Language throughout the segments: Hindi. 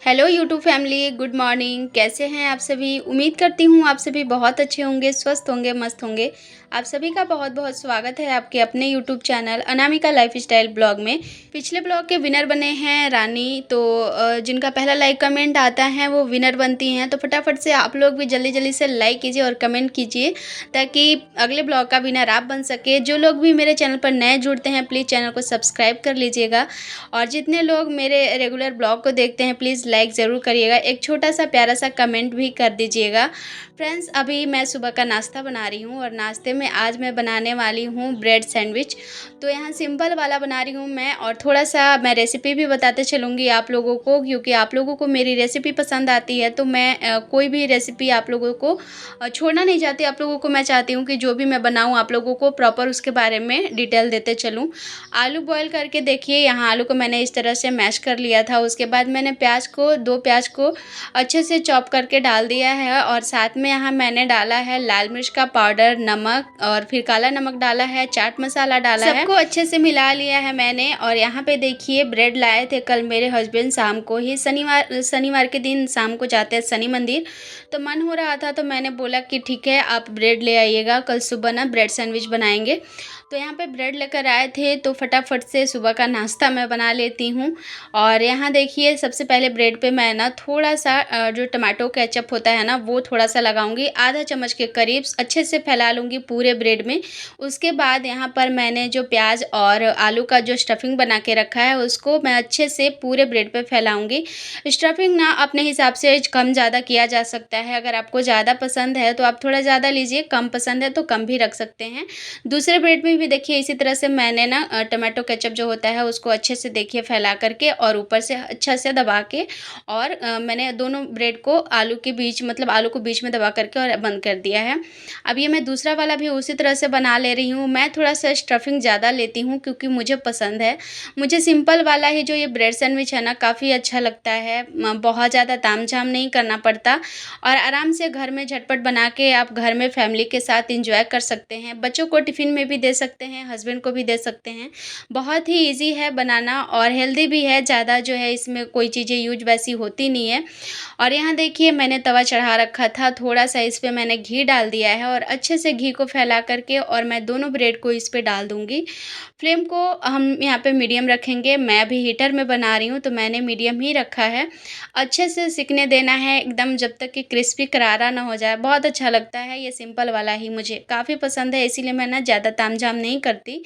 Hello YouTube family, good morning. कैसे हैं आप सभी? उम्मीद करती हूँ आप सभी बहुत अच्छे होंगे, स्वस्थ होंगे, मस्त होंगे। आप सभी का बहुत बहुत स्वागत है आपके अपने YouTube channel Anamika lifestyle blog में। पिछले ब्लॉग के विनर बने हैं रानी, तो जिनका पहला लाइक कमेंट आता है वो विनर बनती हैं। तो फटाफट से आप लोग भी जल्दी जल्दी से लाइक कीजिए और कमेंट कीजिए ताकि अगले ब्लॉग का विनर आप बन सके। जो लोग भी मेरे चैनल पर नए जुड़ते हैं प्लीज़ चैनल को सब्सक्राइब कर लीजिएगा, और जितने लोग मेरे रेगुलर ब्लॉग को देखते हैं प्लीज़ लाइक ज़रूर करिएगा, एक छोटा सा प्यारा सा कमेंट भी कर दीजिएगा। फ्रेंड्स, अभी मैं सुबह का नाश्ता बना रही हूँ और नाश्ते में आज मैं बनाने वाली हूँ ब्रेड सैंडविच। तो यहाँ सिंपल वाला बना रही हूँ मैं, और थोड़ा सा मैं रेसिपी भी बताते चलूँगी आप लोगों को, क्योंकि आप लोगों को मेरी रेसिपी पसंद आती है तो मैं कोई भी रेसिपी आप लोगों को छोड़ना नहीं चाहती। आप लोगों को मैं चाहती हूँ कि जो भी मैं बनाऊँ आप लोगों को प्रॉपर उसके बारे में डिटेल देते चलूँ। आलू बॉयल करके देखिए, यहाँ आलू को मैंने इस तरह से मैश कर लिया था। उसके बाद मैंने दो प्याज को अच्छे से चॉप करके डाल दिया है, और साथ में यहाँ मैंने डाला है लाल मिर्च का पाउडर, नमक, और फिर काला नमक डाला है, चाट मसाला डाला है। सबको अच्छे से मिला लिया है मैंने। और यहाँ पे देखिए ब्रेड लाए थे कल मेरे हस्बैंड, शाम को ही, शनिवार के दिन शाम को जाते हैं शनि मंदिर। तो मन हो रहा था तो मैंने बोला कि ठीक है आप ब्रेड ले आइएगा, कल सुबह ना ब्रेड सैंडविच बनाएंगे। तो यहाँ पे ब्रेड लेकर आए थे तो फटाफट से सुबह का नाश्ता मैं बना लेती हूँ। और यहाँ देखिए सबसे पहले ब्रेड पे मैं ना थोड़ा सा जो टमाटो केचप होता है ना वो थोड़ा सा लगाऊंगी, आधा चम्मच के करीब अच्छे से फैला लूँगी पूरे ब्रेड में। उसके बाद यहाँ पर मैंने जो प्याज और आलू का जो स्टफिंग बना के रखा है उसको मैं अच्छे से पूरे ब्रेड पे फैलाऊँगी। स्टफिंग ना अपने हिसाब से कम ज़्यादा किया जा सकता है, अगर आपको ज़्यादा पसंद है तो आप थोड़ा ज़्यादा लीजिए, कम पसंद है तो कम भी रख सकते हैं। दूसरे ब्रेड में भी देखिए इसी तरह से मैंने ना टमाटो केचप जो होता है उसको अच्छे से देखिए फैला करके और ऊपर से अच्छा से दबा के, और मैंने दोनों ब्रेड को आलू के बीच, मतलब आलू को बीच में दबा करके और बंद कर दिया है। अब ये मैं दूसरा वाला भी उसी तरह से बना ले रही हूँ। मैं थोड़ा सा स्टफिंग ज़्यादा लेती हूँ क्योंकि मुझे पसंद है। मुझे सिंपल वाला ही जो ये ब्रेड सैंडविच है ना काफ़ी अच्छा लगता है। बहुत ज़्यादा ताम झाम नहीं करना पड़ता, और आराम से घर में झटपट बना के आप घर में फैमिली के साथ इंजॉय कर सकते हैं। बच्चों को टिफ़िन में भी दे सकते हैं, हस्बैंड को भी दे सकते हैं। बहुत ही ईज़ी है बनाना और हेल्दी भी है, ज़्यादा जो है इसमें कोई चीज़ें यूज वैसी होती नहीं है। और यहाँ देखिए मैंने तवा चढ़ा रखा था, थोड़ा सा इस पे मैंने घी डाल दिया है, और अच्छे से घी को फैला करके और मैं दोनों ब्रेड को इस पे डाल दूँगी। फ्लेम को हम यहाँ पे मीडियम रखेंगे। मैं अभी हीटर में बना रही हूँ तो मैंने मीडियम ही रखा है। अच्छे से सिकने देना है एकदम, जब तक कि क्रिस्पी करारा ना हो जाए। बहुत अच्छा लगता है ये सिंपल वाला ही, मुझे काफ़ी पसंद है, इसीलिए मैं ना ज़्यादा तामझाम नहीं करती।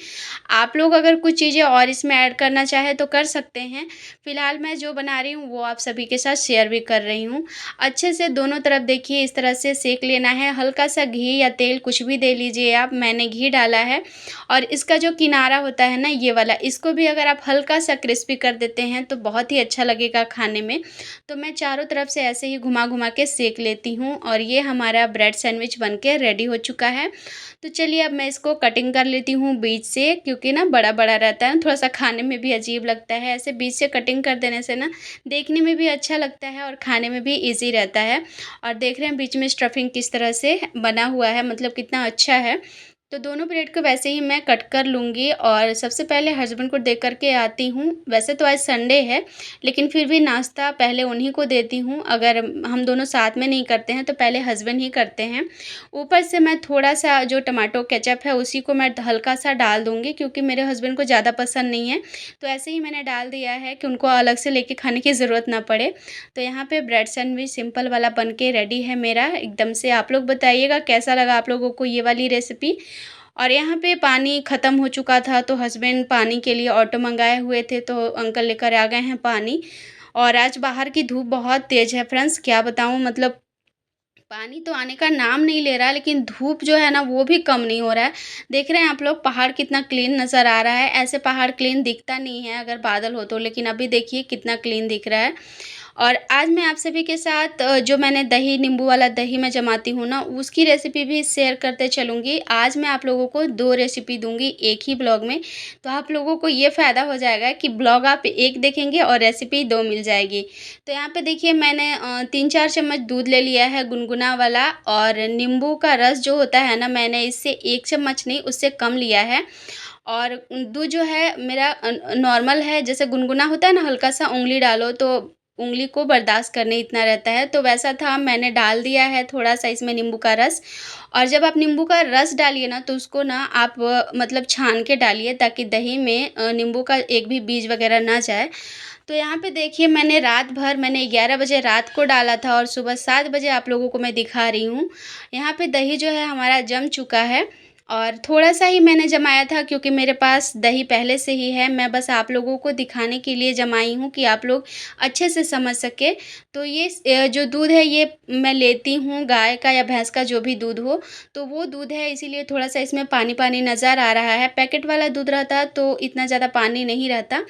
आप लोग अगर कुछ चीज़ें और इसमें ऐड करना चाहें तो कर सकते हैं। फ़िलहाल मैं जो बना रही हूँ वो आप सभी के साथ शेयर भी कर रही हूँ। अच्छे से दोनों तरफ देखिए इस तरह से सेक लेना है। हल्का सा घी या तेल कुछ भी दे लीजिए आप, मैंने घी डाला है। और इसका जो किनारा होता है ना ये वाला, इसको भी अगर आप हल्का सा क्रिस्पी कर देते हैं तो बहुत ही अच्छा लगेगा खाने में। तो मैं चारों तरफ से ऐसे ही घुमा घुमा के सेक लेती हूँ, और ये हमारा ब्रेड सैंडविच बनके रेडी हो चुका है। तो चलिए अब मैं इसको कटिंग कर लेती हूँ बीच से, क्योंकि ना बड़ा बड़ा रहता है, थोड़ा सा खाने में भी अजीब लगता है। ऐसे बीच से कटिंग कर देने से ना देखने में भी अच्छा लगता है और खाने में भी ईज़ी रहता है। और देख रहे हैं बीच में स्टफिंग किस तरह से बना हुआ है, मतलब कितना अच्छा है। तो दोनों ब्रेड को वैसे ही मैं कट कर लूँगी, और सबसे पहले हस्बैंड को दे कर के आती हूँ। वैसे तो आज संडे है, लेकिन फिर भी नाश्ता पहले उन्हीं को देती हूँ। अगर हम दोनों साथ में नहीं करते हैं तो पहले हस्बैंड ही करते हैं। ऊपर से मैं थोड़ा-सा जो टमाटो केचप है उसी को मैं हल्का-सा डाल दूँगी, क्योंकि मेरे हस्बैंड को ज़्यादा पसंद नहीं है। तो ऐसे ही मैंने डाल दिया है कि उनको अलग से लेके खाने की ज़रूरत ना पड़े। तो यहाँ पे ब्रेड सैंडविच सिंपल वाला बन के रेडी है मेरा एकदम से। आप लोग बताइएगा कैसा लगा आप लोगों को ये वाली रेसिपी। और यहाँ पे पानी ख़त्म हो चुका था तो हस्बैंड पानी के लिए ऑटो मंगाए हुए थे, तो अंकल लेकर आ गए हैं पानी। और आज बाहर की धूप बहुत तेज़ है फ्रेंड्स, क्या बताऊँ, मतलब पानी तो आने का नाम नहीं ले रहा है, लेकिन धूप जो है ना वो भी कम नहीं हो रहा है। देख रहे हैं आप लोग पहाड़ कितना क्लीन नज़र आ रहा है। ऐसे पहाड़ क्लीन दिखता नहीं है अगर बादल हो तो, लेकिन अभी देखिए कितना क्लीन दिख रहा है। और आज मैं आप सभी के साथ जो मैंने दही, नींबू वाला दही मैं जमाती हूँ ना, उसकी रेसिपी भी शेयर करते चलूँगी। आज मैं आप लोगों को 2 रेसिपी दूँगी एक ही ब्लॉग में। तो आप लोगों को ये फ़ायदा हो जाएगा कि ब्लॉग आप एक देखेंगे और रेसिपी 2 मिल जाएगी। तो यहाँ पे देखिए मैंने 3-4 चम्मच दूध ले लिया है गुनगुना वाला, और नींबू का रस जो होता है ना मैंने इससे 1 चम्मच नहीं उससे कम लिया है। और दूध जो है मेरा नॉर्मल है, जैसे गुनगुना होता है ना, हल्का सा उँगली डालो तो उँगली को बर्दाश्त करने इतना रहता है, तो वैसा था, मैंने डाल दिया है थोड़ा-सा इसमें नींबू का रस। और जब आप नींबू का रस डालिए ना, तो उसको ना आप मतलब छान के डालिए, ताकि दही में नींबू का एक भी बीज वगैरह ना जाए। तो यहाँ पे देखिए, मैंने रात भर, मैंने 11 बजे रात को डाला था और सुबह 7 बजे आप लोगों को मैं दिखा रही हूँ। यहाँ पे दही जो है हमारा जम चुका है, और थोड़ा-सा ही मैंने जमाया था, क्योंकि मेरे पास दही पहले से ही है। मैं बस आप लोगों को दिखाने के लिए जमाई हूँ कि आप लोग अच्छे से समझ सकें। तो ये जो दूध है, ये मैं लेती हूँ गाय का या भैंस का, जो भी दूध हो, तो वो दूध है, इसीलिए थोड़ा-सा इसमें पानी-पानी नज़र आ रहा है। पैकेट वाला दूध रहता तो इतना ज़्यादा पानी नहीं रहता।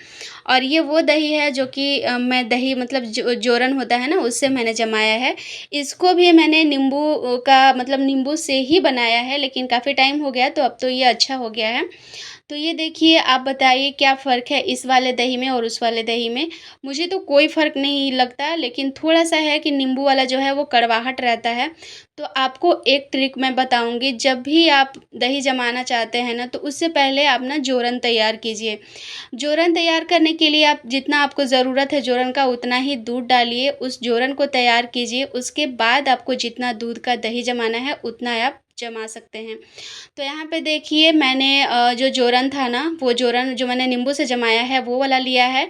और ये वो दही है जो कि मैं दही मतलब जोरन होता है ना, उससे मैंने जमाया है। इसको भी मैंने नींबू का मतलब नींबू से ही बनाया है, लेकिन काफ़ी टाइम हो गया, तो अब तो ये अच्छा हो गया है। तो ये देखिए, आप बताइए क्या फ़र्क है इस वाले दही में और उस वाले दही में? मुझे तो कोई फ़र्क नहीं लगता, लेकिन थोड़ा-सा है कि नींबू वाला जो है वो कड़वाहट रहता है। तो आपको एक ट्रिक मैं बताऊँगी, जब भी आप दही जमाना चाहते हैं ना, तो उससे पहले आप ना जोरन तैयार कीजिए। जोरन तैयार करने के लिए आप जितना आपको ज़रूरत है जोरन का, उतना ही दूध डालिए, उस जोरन को तैयार कीजिए। उसके बाद आपको जितना दूध का दही जमाना है, उतना आप जमा सकते हैं। तो यहाँ पे देखिए, मैंने जो जोरन था ना, वो जोरन जो मैंने नींबू से जमाया है, वो वाला लिया है,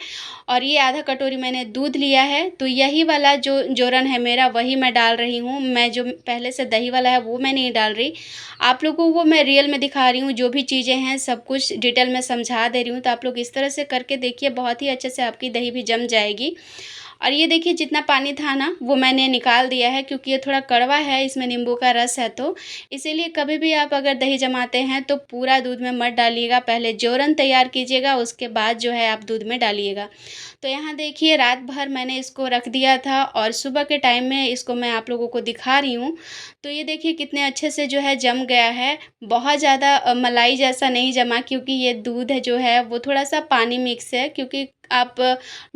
और ये आधा कटोरी मैंने दूध लिया है। तो यही वाला जो जोरन है मेरा, वही मैं डाल रही हूँ। मैं जो पहले से दही वाला है, वो मैं नहीं डाल रही। आप लोगों को मैं रियल में दिखा रही हूँ, जो भी चीज़ें हैं सब कुछ डिटेल में समझा दे रही हूँ। तो आप लोग इस तरह से करके देखिए, बहुत ही अच्छे से आपकी दही भी जम जाएगी। और ये देखिए, जितना पानी था ना, वो मैंने निकाल दिया है, क्योंकि ये थोड़ा कड़वा है, इसमें नींबू का रस है, तो इसीलिए कभी भी आप अगर दही जमाते हैं तो पूरा दूध में मत डालिएगा, पहले जोरन तैयार कीजिएगा, उसके बाद जो है आप दूध में डालिएगा। तो यहाँ देखिए, रात भर मैंने इसको रख दिया था, और सुबह के टाइम में इसको मैं आप लोगों को दिखा रही हूँ। तो ये देखिए कितने अच्छे से जो है जम गया है। बहुत ज़्यादा मलाई जैसा नहीं जमा, क्योंकि ये दूध है जो है वो थोड़ा-सा पानी मिक्स है, क्योंकि आप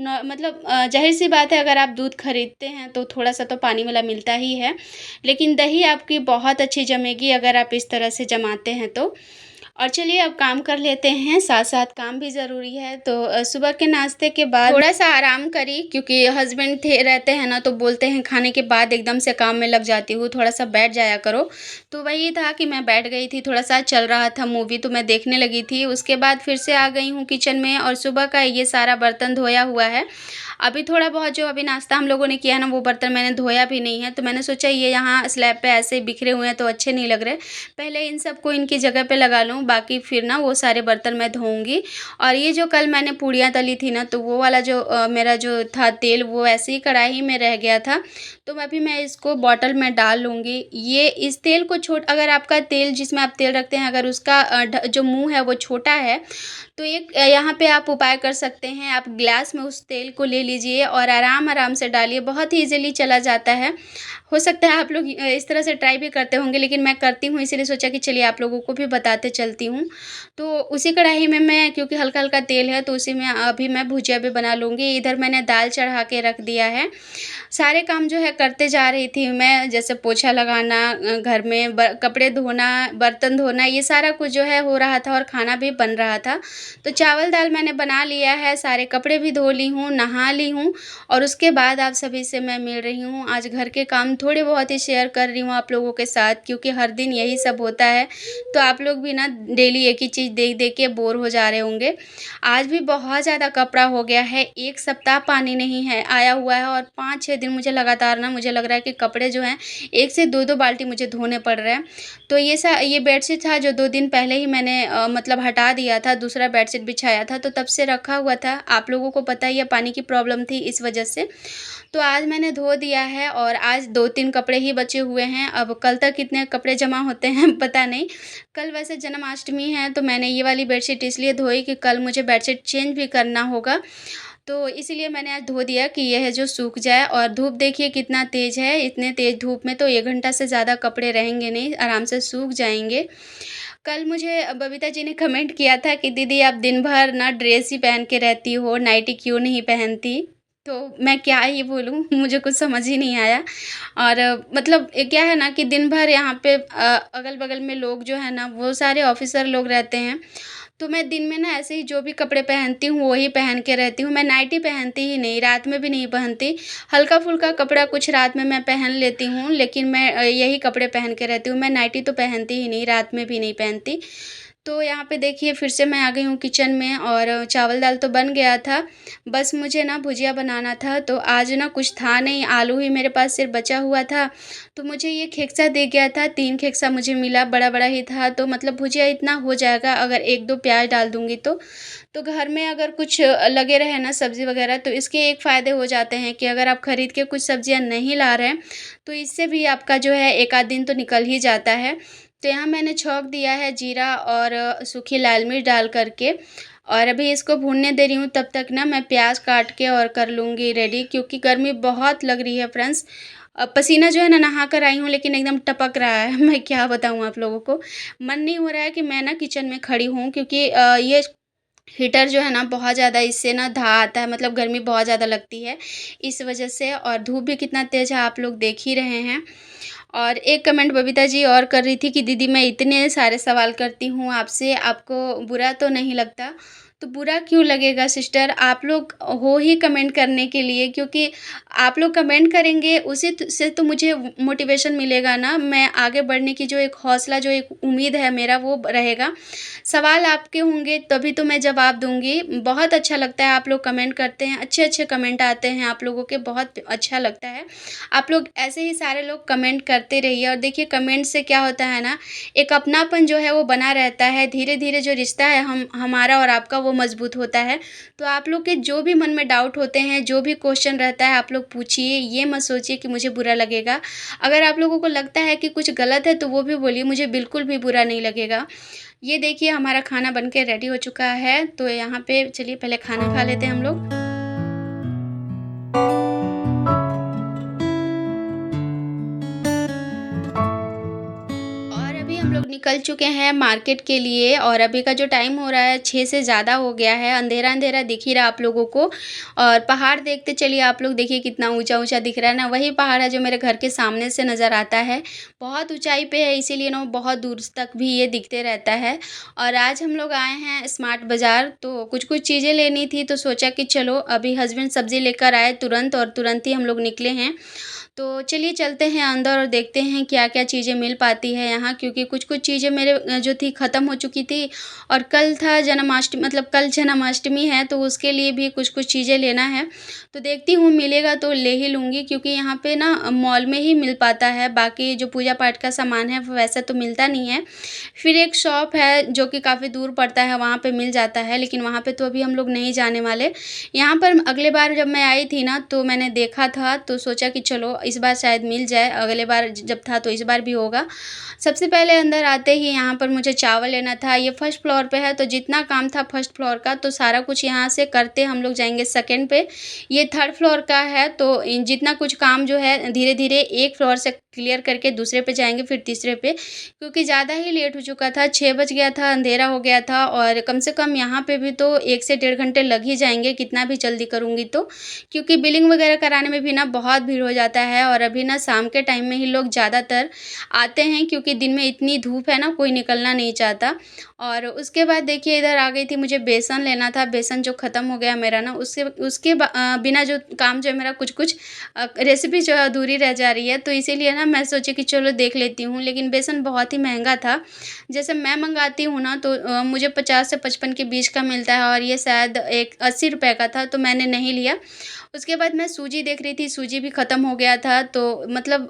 मतलब ज़ाहिर-सी बात है, अगर आप दूध खरीदते हैं तो थोड़ा-सा तो पानी वाला मिलता ही है। लेकिन दही आपकी बहुत अच्छी जमेगी अगर आप इस तरह से जमाते हैं तो। और चलिए, अब काम कर लेते हैं, साथ-साथ काम भी ज़रूरी है। तो सुबह के नाश्ते के बाद थोड़ा-सा आराम करी, क्योंकि हस्बैंड थे रहते हैं ना, तो बोलते हैं खाने के बाद एकदम से काम में लग जाती हूँ, थोड़ा-सा बैठ जाया करो। तो वही था कि मैं बैठ गई थी, थोड़ा-सा चल रहा था मूवी, तो मैं देखने लगी थी। उसके बाद फिर से आ गई हूँ किचन में, और सुबह का ये सारा बर्तन धोया हुआ है। अभी थोड़ा बहुत जो अभी नाश्ता हम लोगों ने किया है ना, वो बर्तन मैंने धोया भी नहीं है। तो मैंने सोचा, ये यहाँ स्लैब पे ऐसे ही बिखरे हुए हैं तो अच्छे नहीं लग रहे। पहले इन सबको इनकी जगह पे लगा लूँ, बाकी फिर ना वो सारे बर्तन मैं धोऊँगी। और ये जो कल मैंने पूड़ियाँ तली थी ना, तो वो वाला जो मेरा जो था तेल, वो ऐसे ही कढ़ाई में रह गया था। तो अभी मैं इसको बॉटल में डाल लूँगी। ये इस तेल को अगर आपका तेल जिसमें आप तेल रखते हैं, अगर उसका जो मुँह है वो छोटा है, तो एक यहाँ पे आप उपाय कर सकते हैं। आप ग्लास में उस तेल को ले लीजिए और आराम-आराम से डालिए, बहुत ही ईज़िली चला जाता है। हो सकता है आप लोग इस तरह से ट्राई भी करते होंगे, लेकिन मैं करती हूँ, इसीलिए सोचा कि चलिए आप लोगों को भी बताते चलती हूँ। तो उसी कढ़ाई में मैं, क्योंकि हल्का-हल्का तेल है, तो उसी में अभी मैं भुजिया भी बना लूँगी। इधर मैंने दाल चढ़ा के रख दिया है। सारे काम जो है करते जा रही थी मैं, जैसे पोछा लगाना, घर में कपड़े धोना, बर्तन धोना, ये सारा कुछ जो है हो रहा था, और खाना भी बन रहा था। तो चावल दाल मैंने बना लिया है, सारे कपड़े भी धो ली हूँ, नहा ली हूँ, और उसके बाद आप सभी से मैं मिल रही हूँ। आज घर के काम थोड़े बहुत ही शेयर कर रही हूँ आप लोगों के साथ, क्योंकि हर दिन यही सब होता है। तो आप लोग भी ना डेली एक ही चीज़ देख-देख के बोर हो जा रहे होंगे। आज भी बहुत ज़्यादा कपड़ा हो गया है, 1 सप्ताह पानी नहीं है आया हुआ है, और 5-6 दिन मुझे लगातार ना, मुझे लग रहा है कि कपड़े जो हैं 1 से 2-2 बाल्टी मुझे धोने पड़ रहे हैं। तो ये बेडशीट था जो 2 दिन पहले ही मैंने मतलब हटा दिया था, दूसरा बेडशीट बिछाया था, तो तब से रखा हुआ था। आप लोगों को पता ही है, पानी की प्रॉब्लम थी इस वजह से। तो आज मैंने धो दिया है, और आज 2-3 कपड़े ही बचे हुए हैं। अब कल तक कितने कपड़े जमा होते हैं पता नहीं। कल वैसे जन्माष्टमी है, तो मैंने ये वाली बेडशीट इसलिए धोई कि कल मुझे बेडशीट चेंज भी करना होगा। तो इसीलिए मैंने आज धो दिया कि यह है जो सूख जाए। और धूप देखिए कितना तेज़ है, इतने तेज़ धूप में तो 1 घंटा से ज़्यादा कपड़े रहेंगे नहीं, आराम से सूख जाएँगे। कल मुझे बबीता जी ने कमेंट किया था कि दीदी आप दिन भर ना ड्रेस ही पहन के रहती हो, नाइटी क्यों नहीं पहनती? तो मैं क्या ही बोलूँ मुझे कुछ समझ ही नहीं आया। और मतलब क्या है ना कि दिन भर यहाँ पे अगल-बगल में लोग जो है ना वो सारे ऑफ़िसर लोग रहते हैं। तो मैं दिन में ना ऐसे ही जो भी कपड़े पहनती हूँ वही पहन के रहती हूँ। मैं नाइटी पहनती ही नहीं, रात में भी नहीं पहनती। हल्का-फुल्का कपड़ा कुछ रात में मैं पहन लेती हूँ, लेकिन मैं यही कपड़े पहन के रहती हूँ। मैं नाइटी तो पहनती ही नहीं, रात में भी नहीं पहनती। तो यहाँ पे देखिए फिर से मैं आ गई हूँ किचन में और चावल-दाल तो बन गया था। बस मुझे ना भुजिया बनाना था, तो आज ना कुछ था नहीं, आलू ही मेरे पास सिर्फ़ बचा हुआ था। तो मुझे ये खेक्सा दे गया था, 3 खेक्सा मुझे मिला, बड़ा-बड़ा ही था। तो मतलब भुजिया इतना हो जाएगा अगर 1-2 प्याज़ डाल दूँगी तो। तो घर में अगर कुछ लगे रहे ना सब्ज़ी वग़ैरह तो इसके एक फ़ायदे हो जाते हैं कि अगर आप खरीद के कुछ सब्ज़ियाँ नहीं ला रहे हैं, तो इससे भी आपका जो है 1 आध दिन तो निकल ही जाता है। तो यहाँ मैंने छौंक दिया है जीरा और सूखी लाल मिर्च डाल कर के और अभी इसको भूनने दे रही हूँ, तब तक ना मैं प्याज़ काट के और कर लूँगी रेडी क्योंकि गर्मी बहुत लग रही है फ्रेंड्स। पसीना जो है ना नहा कर आई हूँ लेकिन एकदम टपक रहा है मैं क्या बताऊँ आप लोगों को। मन नहीं हो रहा है कि मैं ना किचन में खड़ी हूँ क्योंकि ये हीटर जो है ना बहुत ज़्यादा इससे ना धा आता है मतलब गर्मी बहुत ज़्यादा लगती है इस वजह से और धूप भी कितना तेज़ है आप लोग देख ही रहे हैं। और एक कमेंट बबीता जी और कर रही थी कि दीदी मैं इतने सारे सवाल करती हूँ आपसे, आपको बुरा तो नहीं लगता? तो बुरा क्यों लगेगा सिस्टर, आप लोग हो ही कमेंट करने के लिए क्योंकि आप लोग कमेंट करेंगे उसी से तो मुझे मोटिवेशन मिलेगा ना, मैं आगे बढ़ने की जो एक हौसला, जो एक उम्मीद है मेरा वो रहेगा। सवाल आपके होंगे तभी तो मैं जवाब दूँगी। बहुत अच्छा लगता है आप लोग कमेंट करते हैं, अच्छे-अच्छे कमेंट आते हैं आप लोगों के, बहुत अच्छा लगता है। आप लोग ऐसे ही सारे लोग कमेंट करते रहिए और देखिए कमेंट से क्या होता है ना, एक अपनापन जो है वो बना रहता है। धीरे-धीरे जो रिश्ता है हमारा और आपका वो मज़बूत होता है। तो आप लोग के जो भी मन में डाउट होते हैं, जो भी क्वेश्चन रहता है आप लोग पूछिए, ये मत सोचिए कि मुझे बुरा लगेगा। अगर आप लोगों को लगता है कि कुछ गलत है तो वो भी बोलिए, मुझे बिल्कुल भी बुरा नहीं लगेगा। ये देखिए हमारा खाना बन के रेडी हो चुका है, तो यहाँ पे चलिए पहले खाना खा लेते हैं हम लोग। और अभी हम लोग निकल चुके हैं मार्केट के लिए और अभी का जो टाइम हो रहा है 6 से ज़्यादा हो गया है, अंधेरा-अंधेरा दिख ही रहा आप लोगों को। और पहाड़ देखते चलिए आप लोग, देखिए कितना ऊँचा-ऊँचा दिख रहा है ना, वही पहाड़ है जो मेरे घर के सामने से नज़र आता है। बहुत ऊँचाई पे है इसीलिए ना वो बहुत दूर तक भी ये दिखते रहता है। और आज हम लोग आए हैं स्मार्ट बाज़ार, तो कुछ-कुछ चीज़ें लेनी थी तो सोचा कि चलो अभी हस्बैंड सब्ज़ी लेकर आए तुरंत और तुरंत ही हम लोग निकले हैं। तो चलिए चलते हैं अंदर और देखते हैं क्या-क्या चीज़ें मिल पाती है यहाँ, क्योंकि कुछ-कुछ चीज़ें मेरे जो थी ख़त्म हो चुकी थी और कल था जन्माष्टमी, मतलब कल जन्माष्टमी है तो उसके लिए भी कुछ-कुछ चीज़ें लेना है। तो देखती हूँ मिलेगा तो ले ही लूँगी क्योंकि यहाँ पे ना मॉल में ही मिल पाता है, बाकी जो पूजा-पाठ का सामान है वो वैसा तो मिलता नहीं है। फिर एक शॉप है जो कि काफ़ी दूर पड़ता है, वहाँ पे मिल जाता है लेकिन वहाँ पे तो अभी हम लोग नहीं जाने वाले। यहाँ पर अगले बार जब मैं आई थी ना तो मैंने देखा था तो सोचा कि चलो इस बार शायद मिल जाए, अगले बार जब था तो इस बार भी होगा। सबसे पहले अंदर आते ही यहाँ पर मुझे चावल लेना था, ये फर्स्ट फ्लोर पे है तो जितना काम था फर्स्ट फ्लोर का तो सारा कुछ यहाँ से करते हम लोग जाएँगे सेकंड पे। ये थर्ड फ्लोर का है तो इन जितना कुछ काम जो है धीरे-धीरे एक फ्लोर से क्लियर करके दूसरे पे जाएँगे फिर तीसरे पे, क्योंकि ज़्यादा ही लेट हो चुका था, 6 बज गया था, अंधेरा हो गया था और कम से कम यहाँ पे भी तो 1 से डेढ़ घंटे लग ही जाएँगे कितना भी जल्दी करूँगी तो। क्योंकि बिलिंग वगैरह कराने में भी ना बहुत भीड़ हो जाता है और अभी ना शाम के टाइम में ही लोग ज़्यादातर आते हैं क्योंकि दिन में इतनी धूप है ना कोई निकलना नहीं चाहता। और उसके बाद देखिए इधर आ गई थी, मुझे बेसन लेना था, बेसन जो ख़त्म हो गया मेरा ना उससे उसके बिना जो काम जो है मेरा कुछ-कुछ रेसिपी जो है अधूरी रह जा रही है, तो इसीलिए ना मैं सोची कि चलो देख लेती हूँ, लेकिन बेसन बहुत ही महँगा था। जैसे मैं मँगाती हूँ ना तो मुझे 50 से 55 के बीच का मिलता है और ये शायद एक 80 रुपए का था तो मैंने नहीं लिया। उसके बाद मैं सूजी देख रही थी, सूजी भी ख़त्म हो गया था तो मतलब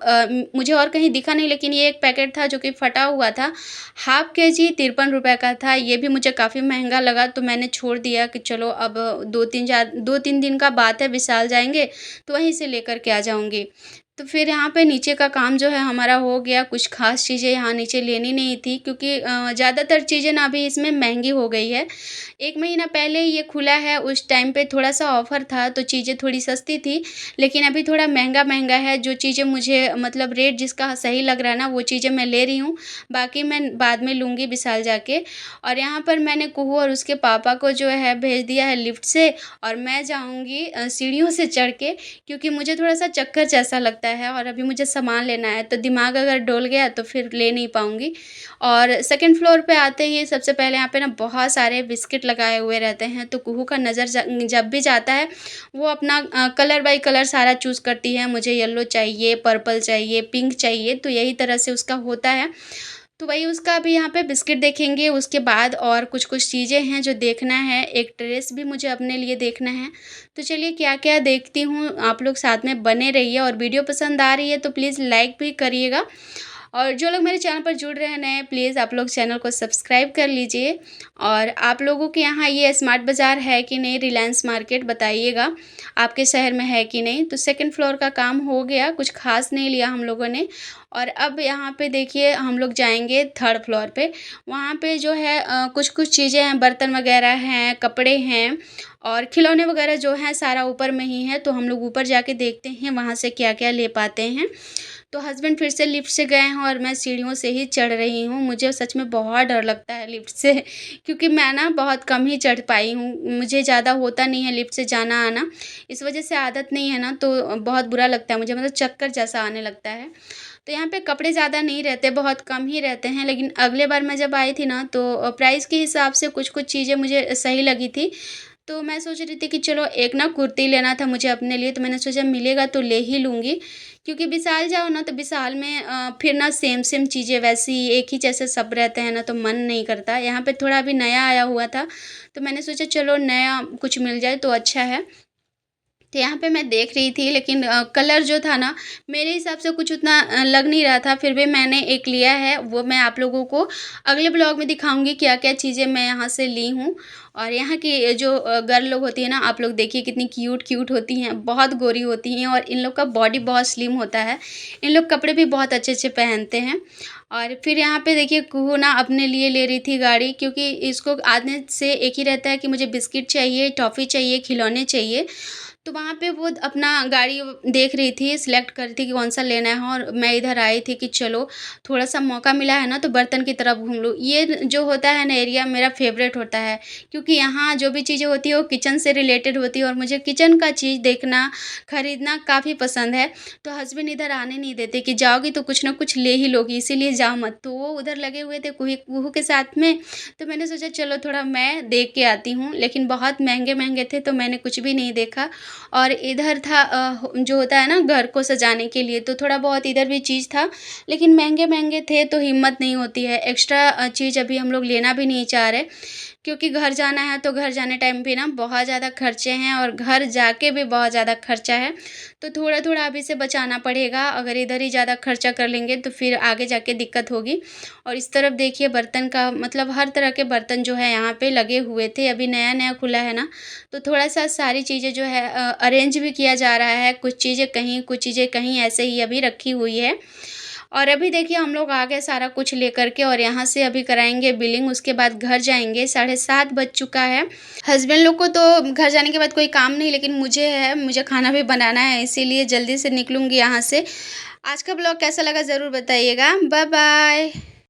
मुझे और कहीं दिखा नहीं लेकिन ये एक पैकेट था जो कि फटा हुआ था। हाफ़ केजी 53 रुपए का था, ये भी मुझे काफ़ी महँगा लगा तो मैंने छोड़ दिया कि चलो अब 2-3 दिन का बात है, विशाल जाएँगे तो वहीं से लेकर के आ जाऊँगी। तो फिर यहाँ पे नीचे का काम जो है हमारा हो गया। कुछ ख़ास चीज़ें यहाँ नीचे लेनी नहीं थी क्योंकि ज़्यादातर चीज़ें ना अभी इसमें महँगी हो गई है। 1 महीना पहले ये खुला है, उस टाइम पे थोड़ा-सा ऑफ़र था तो चीज़ें थोड़ी सस्ती थी, लेकिन अभी थोड़ा महँगा-महँगा है। जो चीज़ें मुझे मतलब रेट जिसका सही लग रहा है ना, वो चीज़ें मैं ले रही हूँ, बाकी मैं बाद में लूँगी विशाल जाके। और यहाँ पर मैंने कुहू और उसके पापा को जो है भेज दिया है लिफ्ट से, और मैं जाऊँगी सीढ़ियों से चढ़ के, क्योंकि मुझे थोड़ा-सा चक्कर जैसा लगता है और अभी मुझे सामान लेना है, तो दिमाग अगर डोल गया तो फिर ले नहीं पाऊँगी। और सेकंड फ्लोर पे आते ही सबसे पहले यहाँ पे ना बहुत सारे बिस्किट लगाए हुए रहते हैं, तो कुहू का नज़र जब भी जाता है, वो अपना कलर बाय कलर सारा चूज़ करती है। मुझे येलो चाहिए, पर्पल चाहिए, पिंक चाहिए, तो यही तरह से उसका होता है। तो वही उसका अभी यहाँ पे बिस्किट देखेंगे, उसके बाद और कुछ-कुछ चीज़ें हैं जो देखना है, एक ड्रेस भी मुझे अपने लिए देखना है। तो चलिए क्या-क्या देखती हूँ, आप लोग साथ में बने रहिए, और वीडियो पसंद आ रही है तो प्लीज़ लाइक भी करिएगा। और जो लोग मेरे चैनल पर जुड़ रहे हैं नए, प्लीज़ आप लोग चैनल को सब्सक्राइब कर लीजिए। और आप लोगों के यहाँ ये स्मार्ट बाज़ार है कि नहीं, रिलायंस मार्केट, बताइएगा, आपके शहर में है कि नहीं। तो सेकंड फ्लोर का काम हो गया, कुछ ख़ास नहीं लिया हम लोगों ने। और अब यहाँ पे देखिए हम लोग जाएँगे थर्ड फ्लोर पे। वहाँ पे जो है कुछ-कुछ चीज़ें हैं, बर्तन वग़ैरह हैं, कपड़े हैं और खिलौने वग़ैरह जो हैं सारा ऊपर में ही है। तो हम लोग ऊपर जाके देखते हैं वहाँ से क्या-क्या ले पाते हैं। तो हस्बैंड फिर से लिफ्ट से गए हैं और मैं सीढ़ियों से ही चढ़ रही हूँ। मुझे सच में बहुत डर लगता है लिफ्ट से क्योंकि मैं ना बहुत कम ही चढ़ पाई हूँ। मुझे ज़्यादा होता नहीं है लिफ्ट से जाना-आना। इस वज़ह से आदत नहीं है ना, तो बहुत बुरा लगता है मुझे, मतलब चक्कर जैसा आने लगता है। तो यहाँ पे कपड़े ज़्यादा नहीं रहते, बहुत कम ही रहते हैं, लेकिन अगले बार मैं जब आई थी ना तो प्राइस के हिसाब से कुछ-कुछ चीज़ें मुझे सही लगी थी। तो मैं सोच रही थी कि चलो एक ना कुर्ती लेना था मुझे अपने लिए, तो मैंने सोचा मिलेगा तो ले ही लूँगी। क्योंकि विशाल जाओ ना तो विशाल में फिर ना सेम-सेम चीज़ें वैसी एक ही जैसे सब रहते हैं ना, तो मन नहीं करता। यहाँ पे थोड़ा अभी नया आया हुआ था, तो मैंने सोचा चलो नया कुछ मिल जाए तो अच्छा है। तो यहाँ पे मैं देख रही थी, लेकिन कलर जो था ना मेरे हिसाब से कुछ उतना लग नहीं रहा था, फिर भी मैंने एक लिया है, वो मैं आप लोगों को अगले ब्लॉग में दिखाऊंगी क्या-क्या चीज़ें मैं यहाँ से ली हूँ। और यहाँ की जो गर्ल लोग होती है ना, आप लोग देखिए कितनी क्यूट क्यूट होती हैं, बहुत गोरी होती हैं और इन लोग का बॉडी बहुत स्लिम होता है। इन लोग कपड़े भी बहुत अच्छे-अच्छे पहनते हैं। और फिर यहाँ पे देखिए कुहू ना अपने लिए ले रही थी गाड़ी, क्योंकि इसको आने से एक ही रहता है कि मुझे बिस्किट चाहिए, टॉफ़ी चाहिए, खिलौने चाहिए। तो वहाँ पे वो अपना गाड़ी देख रही थी, सिलेक्ट कर रही थी कि कौन-सा लेना है, और मैं इधर आई थी कि चलो थोड़ा-सा मौका मिला है ना तो बर्तन की तरफ घूम लूँ। ये जो होता है ना एरिया मेरा फ़ेवरेट होता है, क्योंकि यहाँ जो भी चीज़ें होती है वो किचन से रिलेटेड होती है और मुझे किचन का चीज़ देखना, खरीदना काफ़ी पसंद है। तो हस्बैंड इधर आने नहीं देते कि जाओगी तो कुछ ना कुछ ले ही लोगी, इसीलिए जाओ मत। तो वो उधर लगे हुए थे कुहू के साथ में, तो मैंने सोचा चलो थोड़ा मैं देख के आती हूँ, लेकिन बहुत महँगे-महँगे थे तो मैंने कुछ भी नहीं देखा। और इधर था जो होता है ना घर को सजाने के लिए, तो थोड़ा बहुत इधर भी चीज़ था, लेकिन महँगे-महँगे थे तो हिम्मत नहीं होती है। एक्स्ट्रा चीज़ अभी हम लोग लेना भी नहीं चाह रहे, क्योंकि घर जाना है तो घर जाने टाइम पे ना बहुत ज़्यादा खर्चे हैं और घर जाके भी बहुत ज़्यादा खर्चा है। तो थोड़ा-थोड़ा अभी से बचाना पड़ेगा, अगर इधर ही ज़्यादा खर्चा कर लेंगे तो फिर आगे जाके दिक्कत होगी। और इस तरफ देखिए बर्तन का मतलब हर तरह के बर्तन जो है यहाँ पे लगे हुए थे, अभी नया-नया खुला है ना, तो थोड़ा-सा सारी चीज़ें जो है अरेंज भी किया जा रहा है, कुछ चीज़ें कहीं, कुछ चीज़ें कहीं ऐसे ही अभी रखी हुई है। और अभी देखिए हम लोग आ गए सारा कुछ लेकर के, और यहाँ से अभी कराएँगे बिलिंग, उसके बाद घर जाएँगे। 7:30 बज चुका है। हस्बैंड लोग को तो घर जाने के बाद कोई काम नहीं, लेकिन मुझे है, मुझे खाना भी बनाना है, इसीलिए जल्दी से निकलूँगी यहाँ से। आज का ब्लॉग कैसा लगा ज़रूर बताइएगा। Bye bye.